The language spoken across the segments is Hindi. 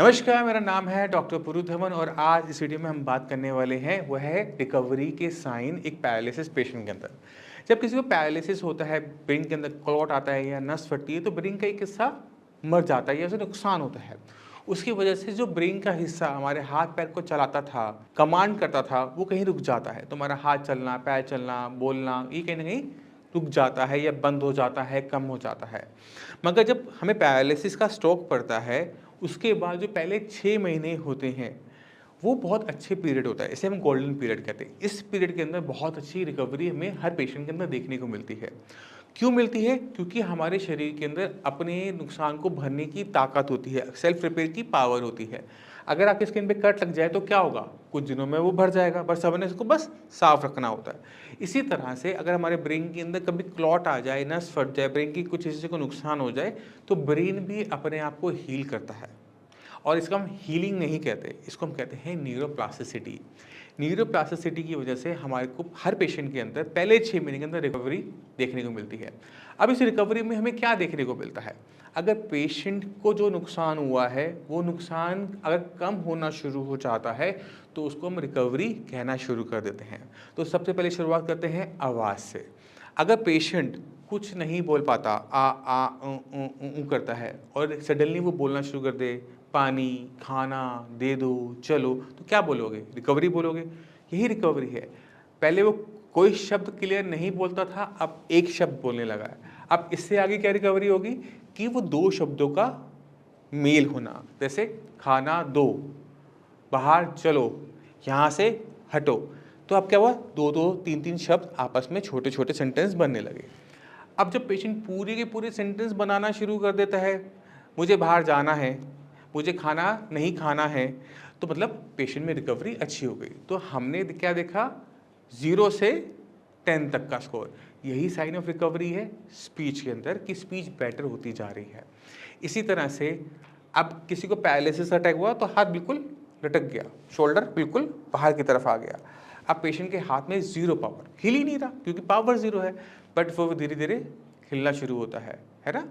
नमस्कार, मेरा नाम है डॉक्टर पुरु धवन और आज इस वीडियो में हम बात करने वाले हैं वह है रिकवरी के साइन एक पैरालिसिस पेशेंट के अंदर। जब किसी को पैरालिसिस होता है, ब्रेन के अंदर क्लॉट आता है या नस फटती है तो ब्रेन का एक हिस्सा मर जाता है या उसे नुकसान होता है। उसकी वजह से जो ब्रेन का हिस्सा हमारे हाथ पैर को चलाता था, कमांड करता था, वो कहीं रुक जाता है। तो हमारा हाथ चलना, पैर चलना, बोलना ये कहीं ना कहीं रुक जाता है या बंद हो जाता है, कम हो जाता है। मगर जब हमें पैरालिसिस का स्ट्रोक पड़ता है उसके बाद जो पहले 6 महीने होते हैं वो बहुत अच्छे पीरियड होता है, इसे हम गोल्डन पीरियड कहते हैं। इस पीरियड के अंदर बहुत अच्छी रिकवरी हमें हर पेशेंट के अंदर देखने को मिलती है। क्यों मिलती है? क्योंकि हमारे शरीर के अंदर अपने नुकसान को भरने की ताकत होती है, सेल्फ रिपेयर की पावर होती है। अगर आपकी स्किन पे कट लग जाए तो क्या होगा? कुछ दिनों में वो भर जाएगा, बस हमने इसको बस साफ रखना होता है। इसी तरह से अगर हमारे ब्रेन के अंदर कभी क्लॉट आ जाए, नस फट जाए, ब्रेन की कुछ हिस्से को नुकसान हो जाए तो ब्रेन भी अपने आप को हील करता है। और इसको हम हीलिंग नहीं कहते, इसको हम कहते हैं न्यूरोप्लास्टिसिटी। न्यूरोप्लास्टिसिटी की वजह से हमारे को हर पेशेंट के अंदर पहले 6 महीने के अंदर रिकवरी देखने को मिलती है। अब इस रिकवरी में हमें क्या देखने को मिलता है? अगर पेशेंट को जो नुकसान हुआ है वो नुकसान अगर कम होना शुरू हो जाता है तो उसको हम रिकवरी कहना शुरू कर देते हैं। तो सबसे पहले शुरुआत करते हैं आवाज़ से। अगर पेशेंट कुछ नहीं बोल पाता, आ करता है और सडनली वो बोलना शुरू कर दे, पानी, खाना दे दो, चलो, तो क्या बोलोगे? रिकवरी बोलोगे। यही रिकवरी है। पहले वो कोई शब्द क्लियर नहीं बोलता था, अब एक शब्द बोलने लगा है। अब इससे आगे क्या रिकवरी होगी कि वो 2 शब्दों का मेल होना, जैसे खाना दो, बाहर चलो, यहाँ से हटो। तो अब क्या हुआ? 2-2, 3-3 शब्द आपस में छोटे छोटे सेंटेंस बनने लगे। अब जब पेशेंट पूरे के पूरे सेंटेंस बनाना शुरू कर देता है, मुझे बाहर जाना है, मुझे खाना नहीं खाना है, तो मतलब पेशेंट में रिकवरी अच्छी हो गई। तो हमने क्या देखा? 0 से 10 तक का स्कोर। यही साइन ऑफ रिकवरी है स्पीच के अंदर कि स्पीच बेटर होती जा रही है। इसी तरह से अब किसी को पैरालिसिस अटैक हुआ तो हाथ बिल्कुल लटक गया, शोल्डर बिल्कुल बाहर की तरफ आ गया। अब पेशेंट के हाथ में 0 पावर, हिल ही नहीं रहा क्योंकि पावर 0 है, बट वो धीरे धीरे हिलना शुरू होता है ना?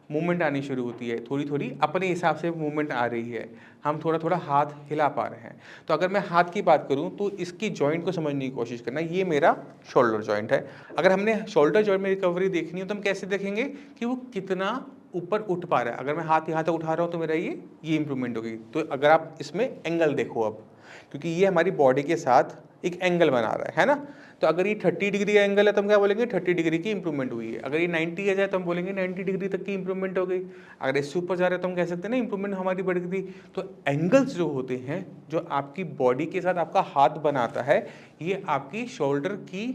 मूवमेंट आनी शुरू होती है, थोड़ी थोड़ी अपने हिसाब से मूवमेंट आ रही है, हम थोड़ा थोड़ा हाथ हिला पा रहे हैं। तो अगर मैं हाथ की बात करूं तो इसकी जॉइंट को समझने की कोशिश करना, ये मेरा शोल्डर जॉइंट है। अगर हमने शोल्डर जॉइंट में रिकवरी देखनी हो तो हम कैसे देखेंगे कि वो कितना ऊपर उठ पा रहा है। अगर मैं हाथ यहाँ तक उठा रहा हूँ तो मेरा ये इंप्रूवमेंट होगी। तो अगर आप इसमें एंगल देखो अब, क्योंकि ये हमारी बॉडी के साथ एक एंगल बना रहा है ना? तो अगर ये 30 डिग्री का एंगल है तो हम क्या बोलेंगे? 30 डिग्री की इंप्रूवमेंट हुई है। अगर ये 90 आ जाए तो हम बोलेंगे 90 डिग्री तक की इंप्रूवमेंट हो गई। अगर इससे ऊपर जा रहे हैं तो हम कह सकते हैं ना इंप्रूवमेंट हमारी बढ़ गई। तो एंगल्स जो होते हैं, जो आपकी बॉडी के साथ आपका हाथ बनाता है, ये आपकी शोल्डर की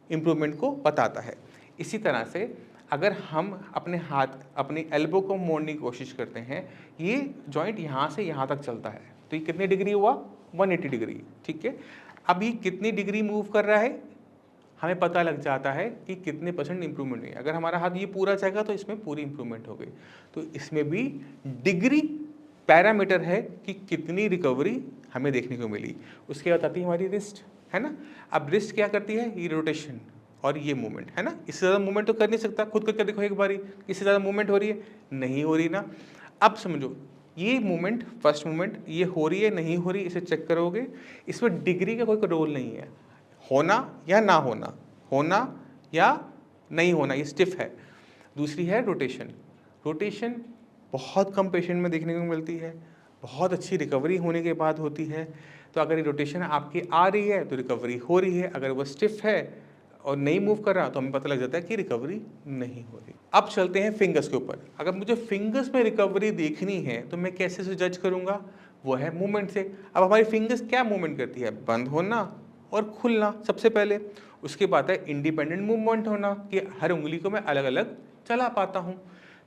इंप्रूवमेंट को बताता है। इसी तरह से अगर हम अपने हाथ, अपने एल्बो को मोड़ने की कोशिश करते हैं, ये जॉइंट यहाँ से यहाँ तक चलता है, तो ये कितने डिग्री हुआ? 180 डिग्री। ठीक है, अब ये कितनी डिग्री मूव कर रहा है हमें पता लग जाता है कि कितने % इंप्रूवमेंट हुई। अगर हमारा हाथ ये पूरा जाएगा तो इसमें पूरी इंप्रूवमेंट हो गई। तो इसमें भी डिग्री पैरामीटर है कि कितनी रिकवरी हमें देखने को मिली। उसके बाद आती है हमारी रिस्ट, है ना? अब रिस्ट क्या करती है? ये रोटेशन और ये मूवमेंट, है ना? इससे ज़्यादा मूवमेंट तो कर नहीं सकता। खुद करके देखो एक बारी, इससे ज़्यादा मूवमेंट हो रही है? नहीं हो रही ना। अब समझो, ये मूवमेंट, फर्स्ट मूवमेंट ये हो रही है नहीं हो रही, इसे चेक करोगे। इसमें डिग्री का कोई रोल नहीं है, होना या ना होना, होना या नहीं होना, ये स्टिफ है। दूसरी है रोटेशन। रोटेशन बहुत कम पेशेंट में देखने को मिलती है, बहुत अच्छी रिकवरी होने के बाद होती है। तो अगर ये रोटेशन आपकी आ रही है तो रिकवरी हो रही है, अगर वो स्टिफ है और नहीं मूव कर रहा तो हमें पता लग जाता है कि रिकवरी नहीं हो रही। अब चलते हैं फिंगर्स के ऊपर। अगर मुझे फिंगर्स में रिकवरी देखनी है तो मैं कैसे से जज करूंगा? वो है मूवमेंट से। अब हमारी फिंगर्स क्या मूवमेंट करती है? बंद होना और खुलना सबसे पहले। उसके बाद है इंडिपेंडेंट मूवमेंट होना कि हर उंगली को मैं अलग अलग चला पाता हूँ।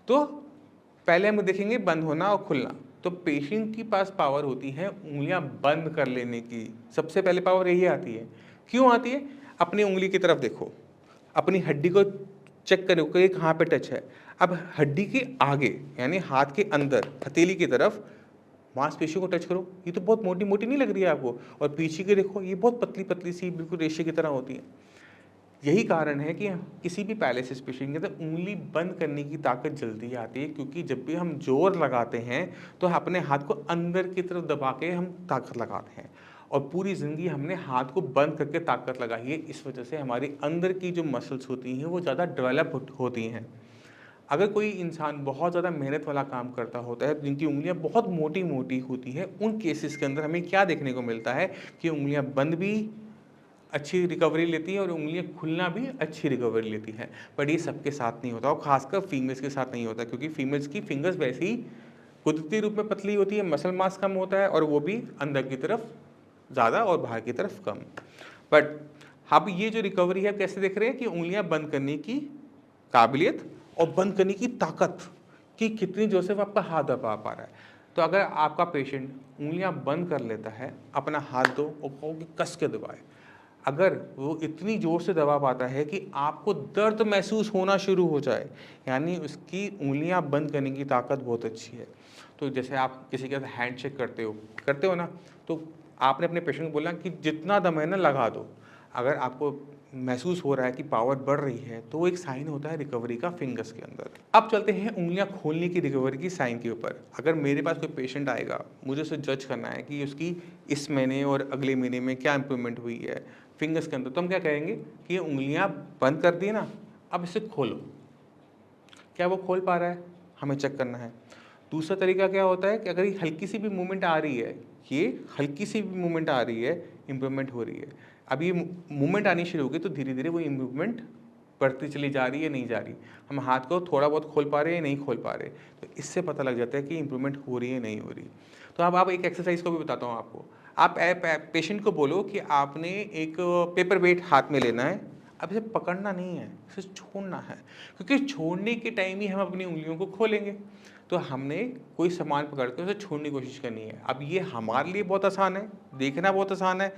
तो पहले हम देखेंगे बंद होना और खुलना। तो पेशेंट के पास पावर होती है उंगलियां बंद कर लेने की, सबसे पहले पावर यही आती है। क्यों आती है? अपनी उंगली की तरफ देखो, अपनी हड्डी को चेक करो कि कहाँ पे टच है। अब हड्डी के आगे यानी हाथ के अंदर हथेली की तरफ मांसपेशियों को टच करो, ये तो बहुत मोटी मोटी नहीं लग रही है आपको? और पीछे के देखो, ये बहुत पतली पतली सी बिल्कुल रेशे की तरह होती है। यही कारण है कि किसी भी पैरालिसिस पेशेंट के अंदर उंगली बंद करने की ताकत जल्दी आती है, क्योंकि जब भी हम जोर लगाते हैं तो अपने हाथ को अंदर की तरफ दबा के हम ताकत लगाते हैं, और पूरी ज़िंदगी हमने हाथ को बंद करके ताकत लगाई है। इस वजह से हमारी अंदर की जो मसल्स होती हैं वो ज़्यादा डेवलप होती हैं। अगर कोई इंसान बहुत ज़्यादा मेहनत वाला काम करता होता है, जिनकी उंगलियां बहुत मोटी मोटी होती हैं, उन केसेस के अंदर हमें क्या देखने को मिलता है कि उंगलियां बंद भी अच्छी रिकवरी लेती है और उंगलियां खुलना भी अच्छी रिकवरी लेती है। बट ये सबके साथ नहीं होता, और खासकर फीमेल्स के साथ नहीं होता, क्योंकि फीमेल्स की फिंगर्स वैसे ही कुदरती रूप में पतली होती है, मसल मास कम होता है, और वो भी अंदर की तरफ ज़्यादा और बाहर की तरफ कम। बट अब ये जो रिकवरी है कैसे देख रहे हैं कि उंगलियां बंद करने की काबिलियत और बंद करने की ताकत कि कितनी जोर से वो आपका हाथ दबा पा रहा है। तो अगर आपका पेशेंट उंगलियां बंद कर लेता है, अपना हाथ दो और कहो कि कस के दबाए। अगर वो इतनी ज़ोर से दबा पाता है कि आपको दर्द महसूस होना शुरू हो जाए, यानी उसकी उंगलियां बंद करने की ताकत बहुत अच्छी है। तो जैसे आप किसी के साथ हैंडशेक करते हो ना, तो आपने अपने पेशेंट को बोला कि जितना दम है ना लगा दो। अगर आपको महसूस हो रहा है कि पावर बढ़ रही है, तो वो एक साइन होता है रिकवरी का फिंगर्स के अंदर। अब चलते हैं उंगलियां खोलने की रिकवरी की साइन के ऊपर। अगर मेरे पास कोई पेशेंट आएगा, मुझे उसे जज करना है कि उसकी इस महीने और अगले महीने में क्या इंप्रूवमेंट हुई है फिंगर्स के अंदर, तो हम क्या कहेंगे कि ये उंगलियां बंद कर दी ना, अब इसे खोलो। क्या वो खोल पा रहा है, हमें चेक करना है। दूसरा तरीका क्या होता है कि अगर ये हल्की सी भी मूवमेंट आ रही है, ये हल्की सी भी मूवमेंट आ रही है, इम्प्रूवमेंट हो रही है। अब ये मूवमेंट आनी शुरू होगी तो धीरे धीरे वो इम्प्रूवमेंट बढ़ती चली जा रही है, नहीं जा रही। हम हाथ को थोड़ा बहुत खोल पा रहे हैं, नहीं खोल पा रहे, तो इससे पता लग जाता है कि इम्प्रूवमेंट हो रही है, नहीं हो रही। तो अब आप एक एक्सरसाइज को भी बताता हूँ आपको। आप पेशेंट को बोलो कि आपने एक पेपर वेट हाथ में लेना है। अब इसे पकड़ना नहीं है, इसे छोड़ना है, क्योंकि छोड़ने के टाइम ही हम अपनी उंगलियों को खोलेंगे। तो हमने कोई सामान पकड़ के उसे छोड़ने की कोशिश करनी है। अब ये हमारे लिए बहुत आसान है, देखना बहुत आसान है,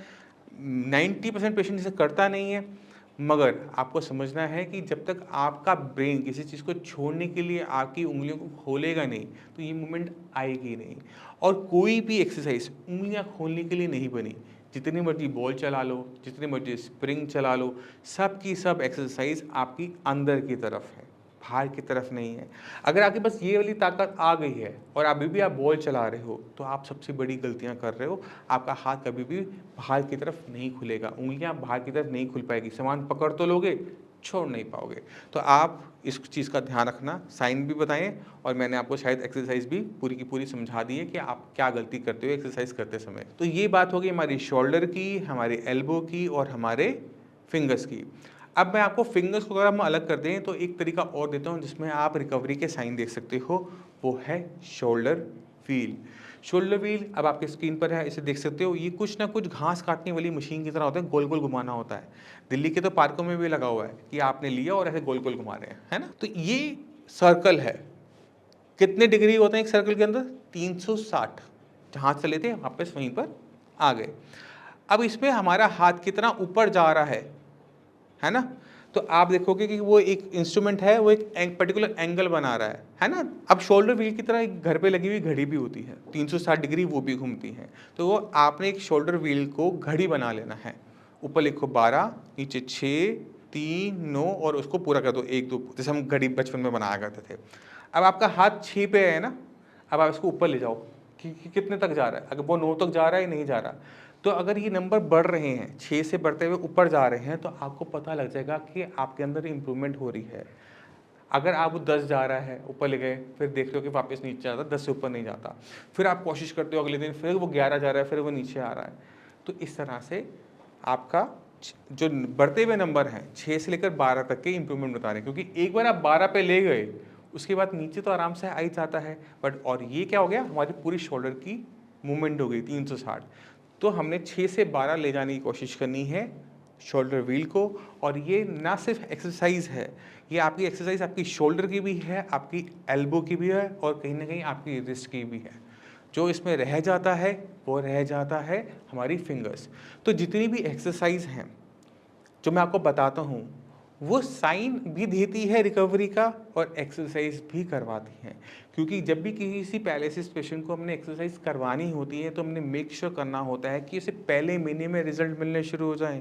90% पेशेंट इसे करता नहीं है, मगर आपको समझना है कि जब तक आपका ब्रेन किसी चीज़ को छोड़ने के लिए आपकी उंगलियों को खोलेगा नहीं, तो ये मूवमेंट आएगी नहीं। और कोई भी एक्सरसाइज उंगलियां खोलने के लिए नहीं बनी। जितनी मर्जी बॉल चला लो, जितनी मर्जी स्प्रिंग चला लो, सब की सब एक्सरसाइज आपकी अंदर की तरफ है, बाहर की तरफ नहीं है। अगर आपके पास ये वाली ताकत आ गई है और अभी भी आप बॉल चला रहे हो, तो आप सबसे बड़ी गलतियां कर रहे हो। आपका हाथ कभी भी बाहर की तरफ नहीं खुलेगा, उंगलियां बाहर की तरफ नहीं खुल पाएगी, सामान पकड़ तो लोगे, छोड़ नहीं पाओगे। तो आप इस चीज़ का ध्यान रखना। साइन भी बताएं, और मैंने आपको शायद एक्सरसाइज भी पूरी की पूरी समझा दी है कि आप क्या गलती करते हो एक्सरसाइज करते समय। तो ये बात होगी हमारी शोल्डर की, हमारे एल्बो की और हमारे फिंगर्स की। अब मैं आपको फिंगर्स को अगर हम अलग कर दें तो एक तरीका और देता हूं जिसमें आप रिकवरी के साइन देख सकते हो, वो है शोल्डर व्हील। शोल्डर व्हील अब आपके स्क्रीन पर है, इसे देख सकते हो। ये कुछ ना कुछ घास काटने वाली मशीन की तरह होता है, गोल गोल घुमाना होता है। दिल्ली के तो पार्कों में भी लगा हुआ है कि आपने लिया और ऐसे गोल गोल घुमा रहे हैं, है ना। तो ये सर्कल है। कितने डिग्री होते हैं एक सर्कल के अंदर? 360। जहाँ से लेते हैं वापस वहीं पर आ गए। अब इसमें हमारा हाथ कितना ऊपर जा रहा है ना। तो आप देखोगे कि वो एक इंस्ट्रूमेंट है, वो एक पर्टिकुलर एंगल बना रहा है ना। अब शोल्डर व्हील की तरह एक घर पे लगी हुई घड़ी भी होती है, 360 डिग्री वो भी घूमती है। तो वो आपने एक शोल्डर व्हील को घड़ी बना लेना है। ऊपर लिखो 12, नीचे 6, 3, 9 और उसको पूरा कर दो 1 2, जैसे हम घड़ी बचपन में बनाया करते थे। अब आपका हाथ 6 पे है ना, अब आप इसको ऊपर ले जाओ कि कितने तक जा रहा है। अगर वो 9 तक जा रहा है, नहीं जा रहा, तो अगर ये नंबर बढ़ रहे हैं, 6 से बढ़ते हुए ऊपर जा रहे हैं, तो आपको पता लग जाएगा कि आपके अंदर इम्प्रूवमेंट हो रही है। अगर आप 10 जा रहा है, ऊपर ले गए, फिर देख लो कि वापस नीचे आता, 10 से ऊपर नहीं जाता, फिर आप कोशिश करते हो अगले दिन, फिर वो 11 जा रहा है, फिर वो नीचे आ रहा है। तो इस तरह से आपका जो बढ़ते हुए नंबर हैं 6 से लेकर 12 तक के इम्प्रूवमेंट बता रहे हैं, क्योंकि एक बार आप 12 पे ले गए, उसके बाद नीचे तो आराम से आ ही जाता है। बट और ये क्या हो गया, हमारी पूरी शोल्डर की मूवमेंट हो गई 360। तो हमने 6 से 12 ले जाने की कोशिश करनी है शोल्डर व्हील को। और ये ना सिर्फ एक्सरसाइज है, ये आपकी एक्सरसाइज आपकी शोल्डर की भी है, आपकी एल्बो की भी है, और कहीं ना कहीं आपकी रिस्ट की भी है। जो इसमें रह जाता है वो रह जाता है हमारी फिंगर्स। तो जितनी भी एक्सरसाइज हैं जो मैं आपको बताता हूँ, वो साइन भी देती है रिकवरी का और एक्सरसाइज भी करवाती है। क्योंकि जब भी किसी पैरालिसिस पेशेंट को हमने एक्सरसाइज करवानी होती है तो हमने मेक श्योर करना होता है कि उसे पहले महीने में रिजल्ट मिलने शुरू हो जाएं।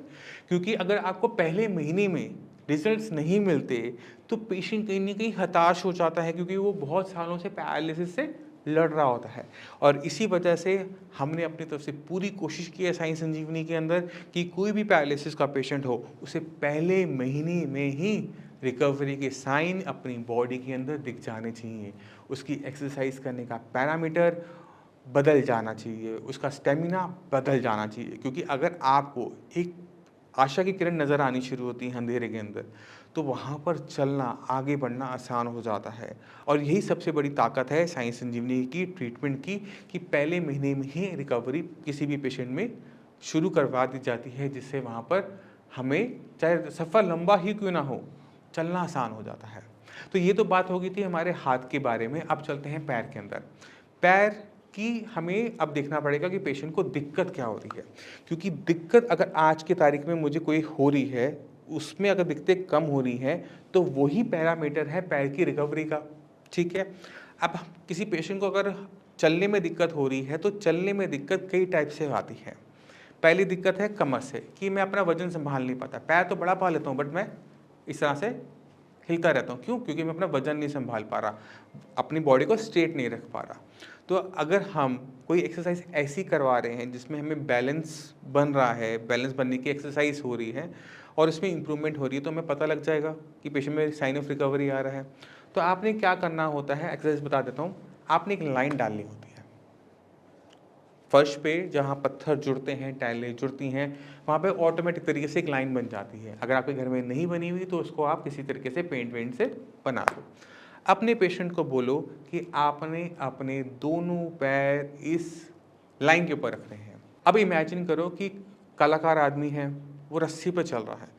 क्योंकि अगर आपको पहले महीने में रिजल्ट्स नहीं मिलते तो पेशेंट कहीं ना कहीं हताश हो जाता है, क्योंकि वो बहुत सालों से पैरालिसिस से लड़ रहा होता है। और इसी वजह से हमने अपनी तरफ से पूरी कोशिश की है साई संजीवनी के अंदर कि कोई भी पैरालिसिस का पेशेंट हो उसे पहले महीने में ही रिकवरी के साइन अपनी बॉडी के अंदर दिख जाने चाहिए। उसकी एक्सरसाइज करने का पैरामीटर बदल जाना चाहिए, उसका स्टेमिना बदल जाना चाहिए। क्योंकि अगर आपको एक आशा की किरण नज़र आनी शुरू होती है अंधेरे के अंदर, तो वहाँ पर चलना, आगे बढ़ना आसान हो जाता है। और यही सबसे बड़ी ताकत है साई संजीवनी की ट्रीटमेंट की, कि पहले महीने में ही रिकवरी किसी भी पेशेंट में शुरू करवा दी जाती है, जिससे वहाँ पर हमें चाहे सफ़र लंबा ही क्यों ना हो, चलना आसान हो जाता है। तो ये तो बात हो गई थी हमारे हाथ के बारे में। अब चलते हैं पैर के अंदर। पैर कि हमें अब देखना पड़ेगा कि पेशेंट को दिक्कत क्या हो रही है। क्योंकि दिक्कत अगर आज की तारीख में मुझे कोई हो रही है, उसमें अगर दिक्कतें कम हो रही हैं, तो वही पैरामीटर है पैर की रिकवरी का। ठीक है। अब किसी पेशेंट को अगर चलने में दिक्कत हो रही है तो चलने में दिक्कत कई टाइप से आती है। पहली दिक्कत है कमर से, कि मैं अपना वजन संभाल नहीं पाता। पैर तो बड़ा पा लेता हूँ बट मैं इस तरह से हिलता रहता हूँ। क्यों? क्योंकि मैं अपना वजन नहीं संभाल पा रहा, अपनी बॉडी को स्ट्रेट नहीं रख पा रहा। तो अगर हम कोई एक्सरसाइज ऐसी करवा रहे हैं जिसमें हमें बैलेंस बन रहा है, बैलेंस बनने की एक्सरसाइज हो रही है और उसमें इंप्रूवमेंट हो रही है, तो हमें पता लग जाएगा कि पेशेंट में साइन ऑफ रिकवरी आ रहा है। तो आपने क्या करना होता है, एक्सरसाइज बता देता हूँ। आपने एक लाइन डालनी होती है फर्श पे, जहाँ पत्थर जुड़ते हैं, टाइलें जुड़ती हैं, वहाँ पे ऑटोमेटिक तरीके से एक लाइन बन जाती है। अगर आपके घर में नहीं बनी हुई तो उसको आप किसी तरीके से पेंट वेंट से बना दो। अपने पेशेंट को बोलो कि आपने अपने दोनों पैर इस लाइन के ऊपर रखने हैं। अब इमेजिन करो कि कलाकार आदमी है, वो रस्सी पे चल रहा है,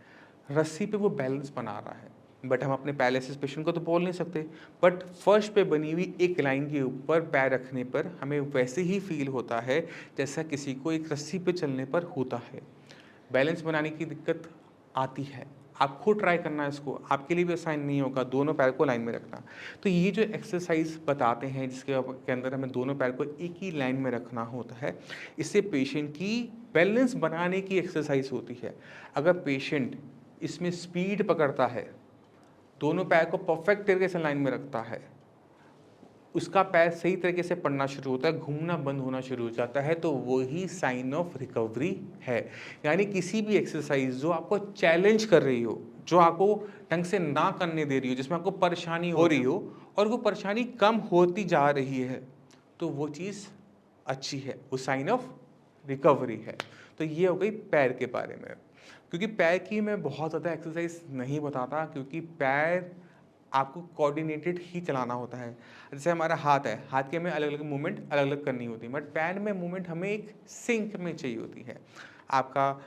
रस्सी पे वो बैलेंस बना रहा है। बट हम अपने पैरालिसिस पेशेंट को तो बोल नहीं सकते, बट फर्श पे बनी हुई एक लाइन के ऊपर पैर रखने पर हमें वैसे ही फील होता है जैसा किसी को एक रस्सी पे चलने पर होता है। बैलेंस बनाने की दिक्कत आती है, आप खुद ट्राई करना इसको, आपके लिए भी आसान नहीं होगा दोनों पैर को लाइन में रखना। तो ये जो एक्सरसाइज बताते हैं जिसके अंदर हमें दोनों पैर को एक ही लाइन में रखना होता है, इससे पेशेंट की बैलेंस बनाने की एक्सरसाइज होती है। अगर पेशेंट इसमें स्पीड पकड़ता है, दोनों पैर को परफेक्ट तरीके से लाइन में रखता है, उसका पैर सही तरीके से पड़ना शुरू होता है, घूमना बंद होना शुरू हो जाता है, तो वही साइन ऑफ रिकवरी है। यानी किसी भी एक्सरसाइज जो आपको चैलेंज कर रही हो, जो आपको ढंग से ना करने दे रही हो, जिसमें आपको परेशानी हो रही हो और वो परेशानी कम होती जा रही है, तो वो चीज़ अच्छी है, वो साइन ऑफ रिकवरी है। तो ये हो गई पैर के बारे में। क्योंकि पैर की मैं बहुत ज़्यादा एक्सरसाइज नहीं बताता, क्योंकि पैर आपको कोऑर्डिनेटेड ही चलाना होता है। जैसे हमारा हाथ है, हाथ के हमें अलग अलग मूवमेंट अलग अलग करनी होती है, बट पैर में मूवमेंट हमें एक सिंक में चाहिए होती है। आपका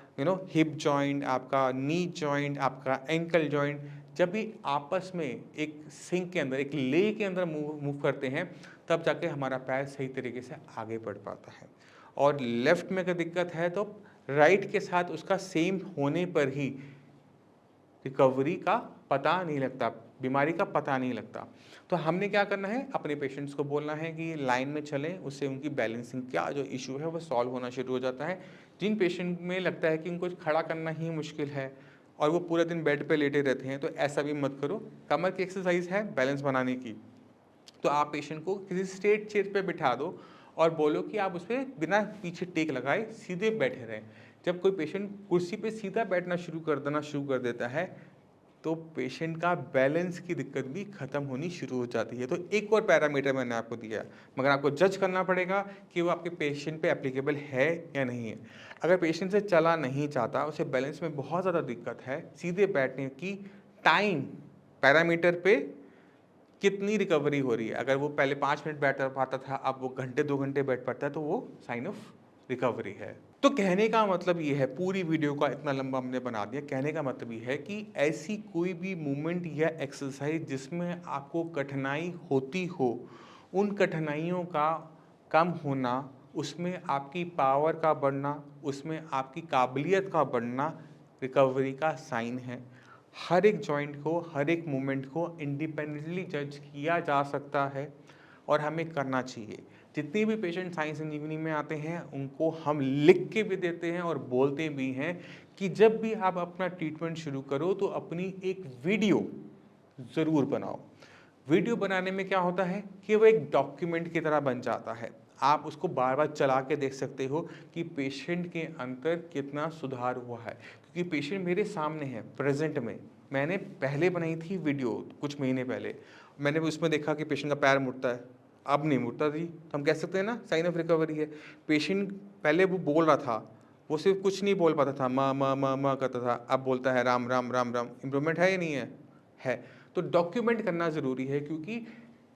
हिप जॉइंट, आपका नी जॉइंट, आपका एंकल जॉइंट जब भी आपस में एक सिंक के अंदर, एक ले के अंदर मूव करते हैं, तब जाके हमारा पैर सही तरीके से आगे बढ़ पाता है। और लेफ्ट में अगर दिक्कत है तो राइट के साथ उसका सेम होने पर ही रिकवरी का पता नहीं लगता, बीमारी का पता नहीं लगता। तो हमने क्या करना है, अपने पेशेंट्स को बोलना है कि लाइन में चलें, उससे उनकी बैलेंसिंग क्या जो इशू है वो सॉल्व होना शुरू हो जाता है। जिन पेशेंट में लगता है कि उनको खड़ा करना ही मुश्किल है और वो पूरा दिन बेड पे लेटे रहते हैं, तो ऐसा भी मत करो। कमर की एक्सरसाइज है बैलेंस बनाने की, तो आप पेशेंट को किसी स्ट्रेट चेयर पे बिठा दो और बोलो कि आप उस पर बिना पीछे टेक लगाए सीधे बैठे रहें। जब कोई पेशेंट कुर्सी पे सीधा बैठना शुरू कर देता है, तो पेशेंट का बैलेंस की दिक्कत भी खत्म होनी शुरू हो जाती है। तो एक और पैरामीटर मैंने आपको दिया, मगर आपको जज करना पड़ेगा कि वो आपके पेशेंट पे एप्लीकेबल है या नहीं है। अगर पेशेंट से चला नहीं जाता, उसे बैलेंस में बहुत ज़्यादा दिक्कत है, सीधे बैठने की टाइम पैरामीटर पे कितनी रिकवरी हो रही है, अगर वो पहले 5 मिनट बैठ पाता था, अब वो घंटे 2 घंटे बैठ पाता है, तो वो साइन ऑफ रिकवरी है। तो कहने का मतलब ये है, पूरी वीडियो का इतना लंबा हमने बना दिया, कहने का मतलब ये है कि ऐसी कोई भी मूवमेंट या एक्सरसाइज जिसमें आपको कठिनाई होती हो, उन कठिनाइयों का कम होना, उसमें आपकी पावर का बढ़ना, उसमें आपकी काबिलियत का बढ़ना रिकवरी का साइन है। हर एक जॉइंट को, हर एक मूवमेंट को इंडिपेंडेंटली जज किया जा सकता है और हमें करना चाहिए। जितने भी पेशेंट साइंस संजीवनी में आते हैं उनको हम लिख के भी देते हैं और बोलते भी हैं कि जब भी आप अपना ट्रीटमेंट शुरू करो तो अपनी एक वीडियो ज़रूर बनाओ। वीडियो बनाने में क्या होता है कि वो एक डॉक्यूमेंट की तरह बन जाता है। आप उसको बार बार चला के देख सकते हो कि पेशेंट के अंदर कितना सुधार हुआ है, क्योंकि पेशेंट मेरे सामने है प्रेजेंट में। मैंने पहले बनाई थी वीडियो कुछ महीने पहले, मैंने उसमें देखा कि पेशेंट का पैर मुड़ता है, अब नहीं मुड़ता जी, तो हम कह सकते हैं ना साइन ऑफ रिकवरी है। पेशेंट पहले वो बोल रहा था, वो सिर्फ कुछ नहीं बोल पाता था, माँ माँ माँ माँ करता था, अब बोलता है राम राम राम राम। इम्प्रूवमेंट है या नहीं है? है। तो डॉक्यूमेंट करना ज़रूरी है, क्योंकि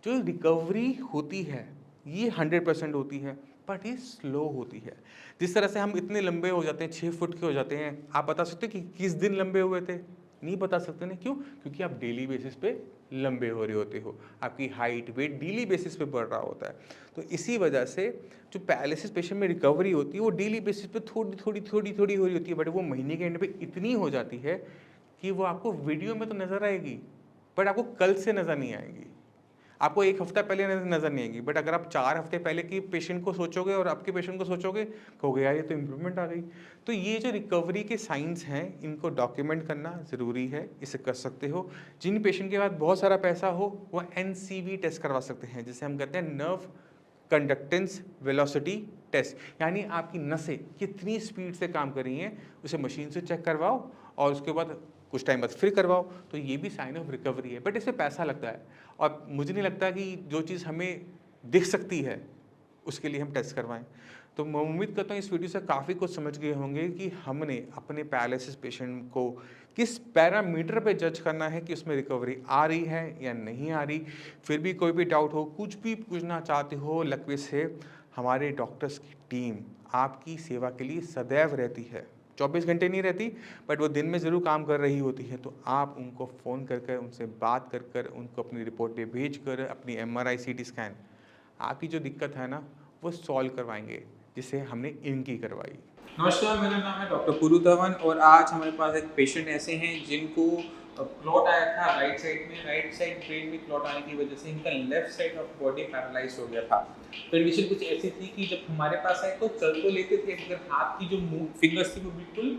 जो रिकवरी होती है ये 100% होती है, बट ये स्लो होती है। जिस तरह से हम इतने लंबे हो जाते हैं, 6 फुट के हो जाते हैं, आप बता सकते हैं कि किस दिन लंबे हुए थे? नहीं बता सकते ना, क्यों? क्योंकि आप डेली बेसिस पे लंबे हो रहे होते हो, आपकी हाइट वेट डेली बेसिस पे बढ़ रहा होता है। तो इसी वजह से जो पैरालिसिस पेशेंट में रिकवरी होती है वो डेली बेसिस पे थोड़ी थोड़ी थोड़ी थोड़ी हो रही होती है, बट वो महीने के एंड पे इतनी हो जाती है कि वो आपको वीडियो में तो नज़र आएगी, बट आपको कल से नज़र नहीं आएगी, आपको एक हफ्ता पहले नज़र नहीं आएगी। बट अगर आप 4 हफ्ते पहले की पेशेंट को सोचोगे और आपके पेशेंट को सोचोगे, कहोगे यार ये तो इम्प्रूवमेंट आ गई। तो ये जो रिकवरी के साइंस हैं इनको डॉक्यूमेंट करना ज़रूरी है, इसे कर सकते हो। जिन पेशेंट के पास बहुत सारा पैसा हो वो NCV टेस्ट करवा सकते हैं, जिसे हम कहते हैं नर्व कंडक्टेंस वेलोसिटी टेस्ट, यानी आपकी नसें कितनी स्पीड से काम कर रही हैं उसे मशीन से चेक करवाओ और उसके बाद कुछ टाइम बाद फिर करवाओ। तो ये भी साइन ऑफ रिकवरी है, बट इसमें पैसा लगता है और मुझे नहीं लगता कि जो चीज़ हमें दिख सकती है उसके लिए हम टेस्ट करवाएं। तो मैं उम्मीद करता हूँ इस वीडियो से काफ़ी कुछ समझ गए होंगे कि हमने अपने पैरालिसिस पेशेंट को किस पैरामीटर पे जज करना है कि उसमें रिकवरी आ रही है या नहीं आ रही। फिर भी कोई भी डाउट हो, कुछ भी पूछना चाहते हो लकवे से, हमारे डॉक्टर्स की टीम आपकी सेवा के लिए सदैव रहती है। 24 घंटे नहीं रहती, बट वो दिन में ज़रूर काम कर रही होती है। तो आप उनको फ़ोन कर कर, उनसे बात कर कर, उनको अपनी रिपोर्टें भेज कर, अपनी MRI CT स्कैन, आपकी जो दिक्कत है ना वो सॉल्व करवाएंगे, जिसे हमने इनकी करवाई। नमस्कार, मेरा नाम है डॉक्टर पुरु धवन और आज हमारे पास एक पेशेंट ऐसे हैं जिनको क्लॉट आया था राइट साइड में, राइट साइड ब्रेन में क्लॉट आने की वजह से इनका left side of body paralyse हो गया था। कंडीशन कुछ ऐसी थी कि जब हमारे पास आए तो चल तो लेते थे, मगर हाथ की जो फिंगर्स थी वो बिल्कुल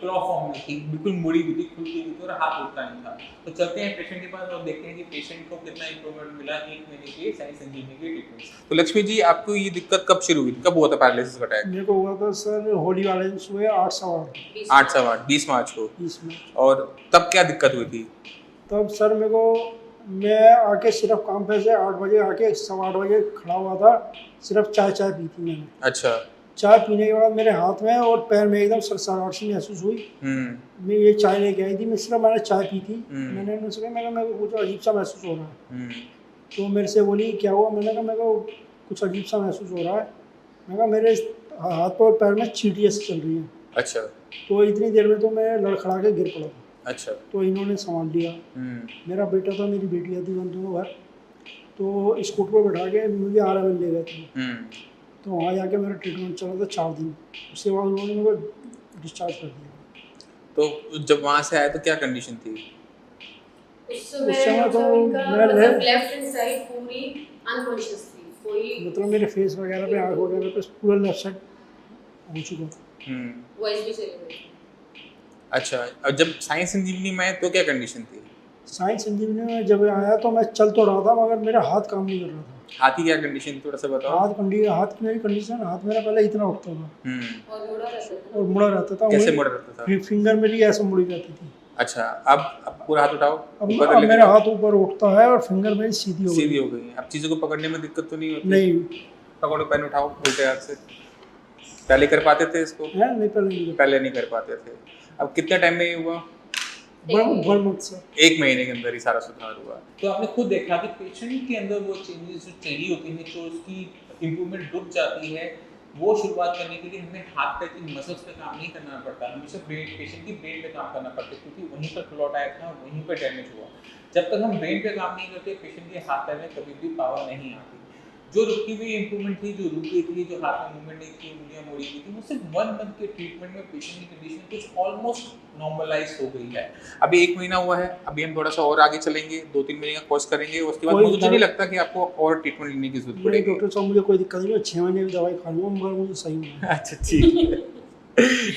क्लॉ फॉर्म में थी, बिल्कुल मुड़ी हुई थी, खुलती हुई थी और हाथ उठता नहीं था। तो चलते हैं पेशेंट के पास और देखते हैं कि पेशेंट को कितना इंप्रूवमेंट मिला 1 महीने के साइंस संजीवनी के ट्रीटमेंट से। तो लक्ष्मी जी, आपको ये दिक्कत कब शुरू हुई, कब हुआ था पैरालिसिस का अटैक? मेरे को हुआ था सर होली वाले दिन सुबह 8:15 8 20 मार्च को। 20 में। और तब क्या दिक्कत हुई थी? तब सर मेरे को, मैं आके सिर्फ काम पे से 8 बजे आके 8:15 बजे खड़ा हुआ था, सिर्फ चाय पी थी मैंने। अच्छा। चाय पीने के बाद मेरे हाथ में और पैर में एकदम सरसराहट सी महसूस हुई। मैं ये चाय लेके आई थी, मैंने चाय पी थी। मैंने उनसे कहा, मेरे को कुछ अजीब सा महसूस हो रहा है। तो मेरे से बोली क्या हुआ? मैंने कहा मेरे को कुछ अजीब सा महसूस हो रहा है। मैंने कहा मेरे हाथ और पैर में चींटियाँ चल रही हैं। अच्छा। तो इतनी देर में तो मैं लड़खड़ा के गिर पड़ा था। अच्छा। तो इन्होंने संभाल लिया। मेरा बेटा था, मेरी बेटियाँ थी, उन दोनों घर। तो स्कूटर पर बैठा के मुझे RML ले गए थे। तो वहाँ जाके मेरा ट्रीटमेंट चला था 4 दिन। उसके बाद उन्होंने मेरे को डिस्चार्ज कर दिया। तो जब वहाँ से आए तो क्या कंडीशन थी? उस समय तो मैं लेफ्ट हैंड साइड पूरी अनकॉन्शियस थी, कोई मतलब मेरे फेस वगैरह पे, आँख वगैरह पे पूरा लेफ्ट साइड हो चुका था। वॉइस भी चली गई। अच्छा, और जब साइंस संजीवनी में आए तो क्या कंडीशन थी? साइंस संजीवनी में जब आया तो मैं चल तो रहा था, मगर मेरा हाथ काम नहीं कर रहा था। हाथ की क्या कंडीशन थी, थोड़ा सा बताओ। हाथ की मेरी कंडीशन, हाथ मेरा पहले इतना उठता था और मुड़ा रहता था। कैसे मुड़ा रहता था? फिंगर मेरी ऐसे मुड़ी रहती थी। अच्छा, अब पूरा हाथ उठाओ। अब मेरा हाथ ऊपर उठता है और फिंगर मेरी सीधी हो गई। अब चीज़ों को पकड़ने में दिक्कत तो नहीं होती? नहीं। पकड़ो, पेन उठाओ उल्टे हाथ से। पहले कर पाते थे इसको? नहीं, पहले नहीं कर पाते थे। अब कितने टाइम में ये हुआ? 1 मंथ से 1 महीने के अंदर ही सारा सुधार हुआ। तो आपने खुद देखा कि पेशेंट के अंदर वो चेंजेस जो चाहिए होती हैं, जो उसकी इम्प्रूवमेंट रुक जाती है, वो शुरुआत करने के लिए हमें हाथ पैर की मसल्स पे काम नहीं करना पड़ता, हमें सिर्फ पेशेंट की ब्रेन पे काम करना पड़ता है, क्योंकि वहीं पर क्लॉट आया था, वहीं पर डैमेज हुआ। जब तक हम ब्रेन पे काम नहीं करते, पेशेंट के हाथ पैर में कभी भी पावर नहीं आती। जो रुकी हुई इंप्रूवमेंट थी, जो रुक गई थी, जो हाथ में मूवमेंट नहीं थी, उंगलियां मुड़ी हुई थी, वो सिर्फ 1 मंथ के ट्रीटमेंट में पेशेंट की कंडीशन कुछ ऑलमोस्ट नॉर्मलाइज हो गई है। अभी 1 महीना हुआ है, अभी हम थोड़ा सा और आगे चलेंगे, 2-3 महीने का कोर्स करेंगे, उसके बाद मुझे नहीं लगता कि आपको और ट्रीटमेंट लेने की जरूरत नहीं पड़ेगी। डॉक्टर साहब मुझे कोई दिक्कत नहीं है, 6 महीने की दवाई खा लूँगा मगर मुझे सही होना है। अच्छा ठीक है।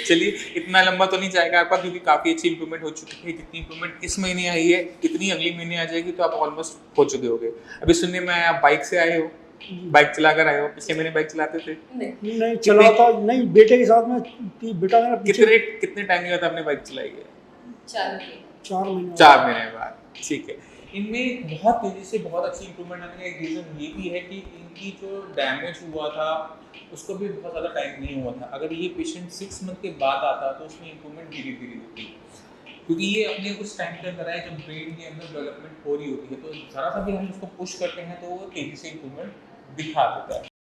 चलिए, इतना लंबा तो नहीं जाएगा आपका, क्योंकि काफ़ी अच्छी इंप्रूवमेंट हो चुकी है। जितनी इंप्रूवमेंट इस महीने आई है, इतनी अगले महीने आ जाएगी, तो आप ऑलमोस्ट हो चुके होगे। अभी सुनने में आया आप बाइक से आए हो, बाइक चलाकर आए हो, पिछले महीने बाइक चलाते थे? नहीं नहीं चलाता नहीं, बेटे के साथ में बेटा मेरा पीछे कितने टाइम के बाद आपने बाइक चलाई है? 4 महीने 4 महीने 4 महीने बाद, ठीक है। इनमें बहुत तेजी से बहुत अच्छी इंप्रूवमेंट आने का एक रीज़न ये भी है कि इनकी जो डैमेज हुआ था उसको भी बहुत ज़्यादा टाइम नहीं हुआ था। अगर ये पेशेंट 6 मंथ के बाद आता तो उसमें इंप्रूवमेंट धीरे धीरे होती, क्योंकि ये अपने कुछ टाइम के अंदर है जब ब्रेन के अंदर डेवलपमेंट हो रही होती है, तो ज़रा सा भी हम उसको पुश करते हैं तो वो तेज़ी से इंप्रूवमेंट दिखा देता है।